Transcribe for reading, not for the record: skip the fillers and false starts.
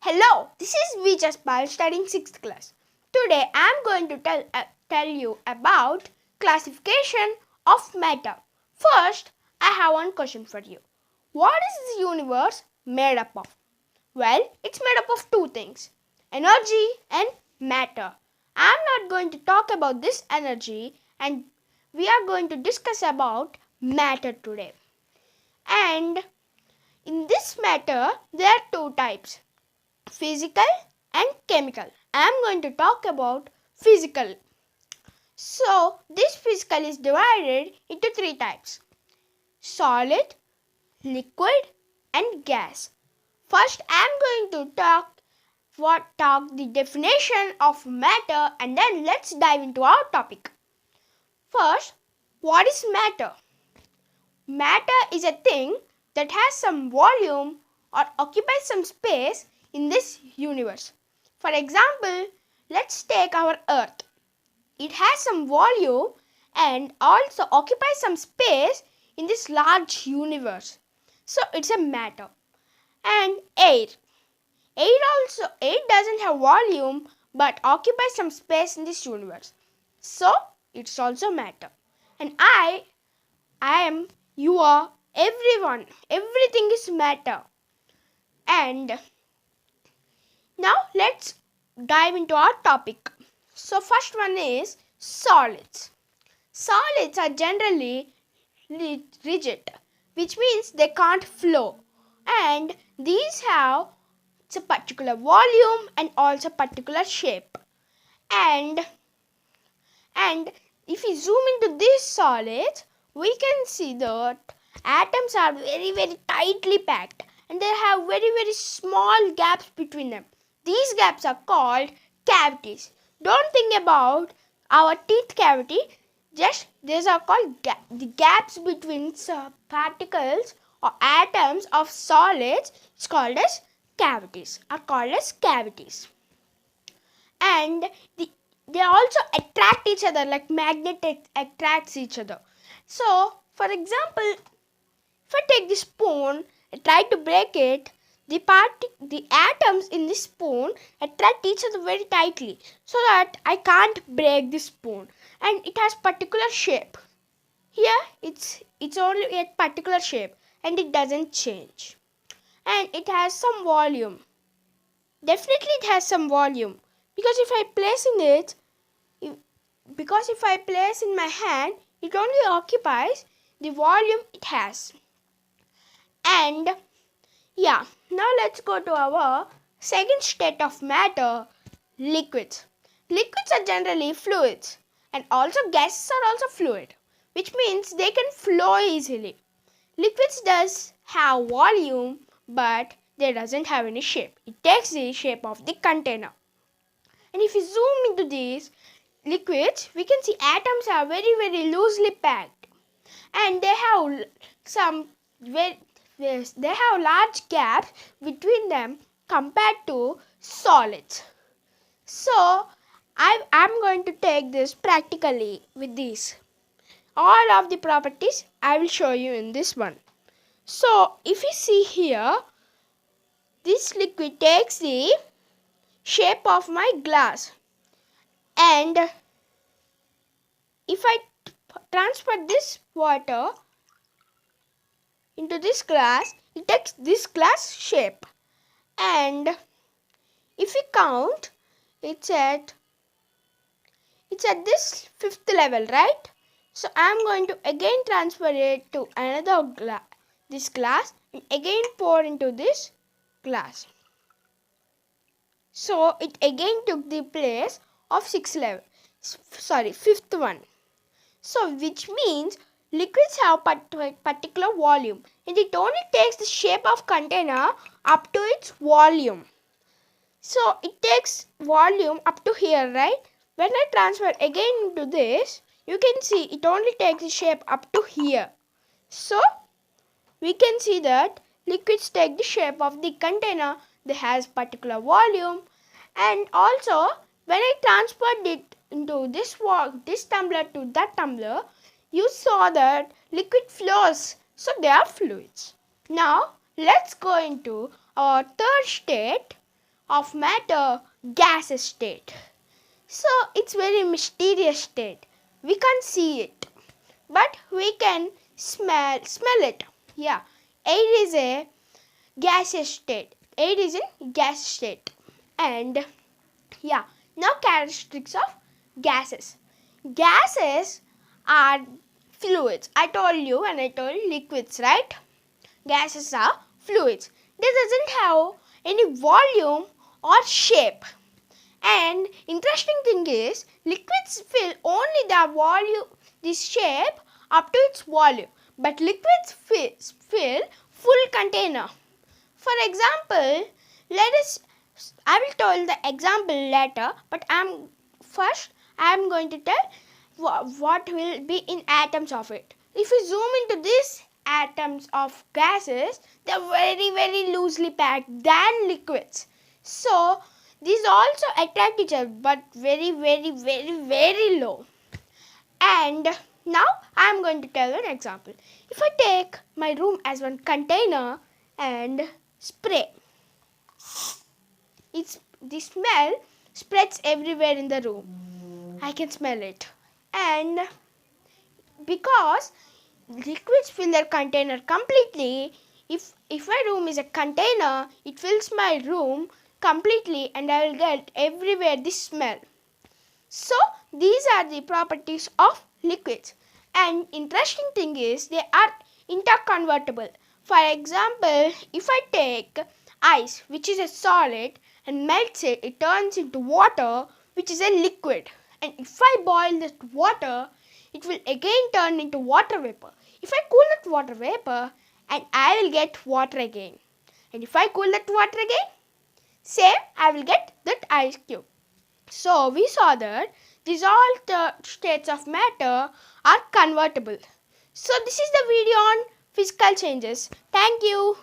Hello, this is Jaspal studying 6th class. Today I am going to tell you about classification of matter. First, I have one question for you. What is the universe made up of? Well, it's made up of two things, energy and matter. I am not going to talk about this energy, and we are going to discuss about matter today. And in this matter, there are two types, physical and chemical. I am going to talk about physical. So, this physical is divided into three types: solid, liquid and gas. First, I am going to talk the definition of matter, and then let's dive into our topic. First, what is matter? Matter is a thing that has some volume or occupies some space in this universe. For example, let's take our Earth. It has some volume and also occupies some space in this large universe. So it's a matter. And air. Air doesn't have volume but occupies some space in this universe. So it's also matter. And I am, you are, everyone. Everything is matter. And now let's dive into our topic. So first one is solids. Solids are generally rigid, which means they can't flow, and these have a particular volume and also particular shape. And if we zoom into these solids, we can see that atoms are very tightly packed and they have very small gaps between them. These gaps are called cavities. Don't think about our teeth cavity. Just these are called the gaps between particles or atoms of solids. It's called as cavities. And they also attract each other, like magnet attracts each other. So, for example, if I take this spoon, I try to break it, the atoms in this spoon attract each other very tightly so that I can't break this spoon, and it has particular shape. Here it's only a particular shape and it doesn't change, and it has some volume. Definitely it has some volume because if I place in my hand, it only occupies the volume it has. And yeah, now let's go to our second state of matter, liquids. Liquids are generally fluids, and also gases are also fluid, which means they can flow easily. Liquids does have volume, but they doesn't have any shape. It takes the shape of the container. And if you zoom into these liquids, we can see atoms are very loosely packed, and they have large gaps between them compared to solids. So I'm going to take this practically with these. All of the properties I will show you in this one. So if you see here, this liquid takes the shape of my glass, and if I transfer this water into this glass, it takes this glass shape. And if we count, it's at this fifth level, right? So I am going to again transfer it to another this glass, and again pour into this glass. So it again took the place of fifth one. So which means liquids have particular volume, and it only takes the shape of container up to its volume. So it takes volume up to here, right? When I transfer again into this, you can see it only takes the shape up to here. So we can see that liquids take the shape of the container that has particular volume. And also when I transferred it into this tumbler to that tumbler, you saw that liquid flows, so they are fluids. Now let's go into our third state, of matter, gaseous state. So it's very mysterious state. We can't see it, but we can smell it. Yeah, air is a gaseous state. Air is in gas state. And yeah, now characteristics of gases. Gases are fluids. I told you and I told liquids, right? Gases are fluids. This doesn't have any volume or shape. And interesting thing is, liquids fill only the volume, this shape up to its volume. But liquids fill full container. For example, I will tell the example later, but I am going to tell what will be in atoms of it. If we zoom into these atoms of gases, they are very, very loosely packed than liquids. So these also attract each other, but very, very, very, very low. And now I am going to tell an example. If I take my room as one container and spray, the smell spreads everywhere in the room. I can smell it. And because liquids fill their container completely, if my room is a container, it fills my room completely and I will get everywhere this smell. So these are the properties of liquids. And interesting thing is, they are interconvertible. For example, if I take ice, which is a solid, and melts it, it turns into water, which is a liquid. And if I boil that water, it will again turn into water vapor. If I cool that water vapor, and I will get water again. And if I cool that water again, same, I will get that ice cube. So we saw that these all the states of matter are convertible. So this is the video on physical changes. Thank you.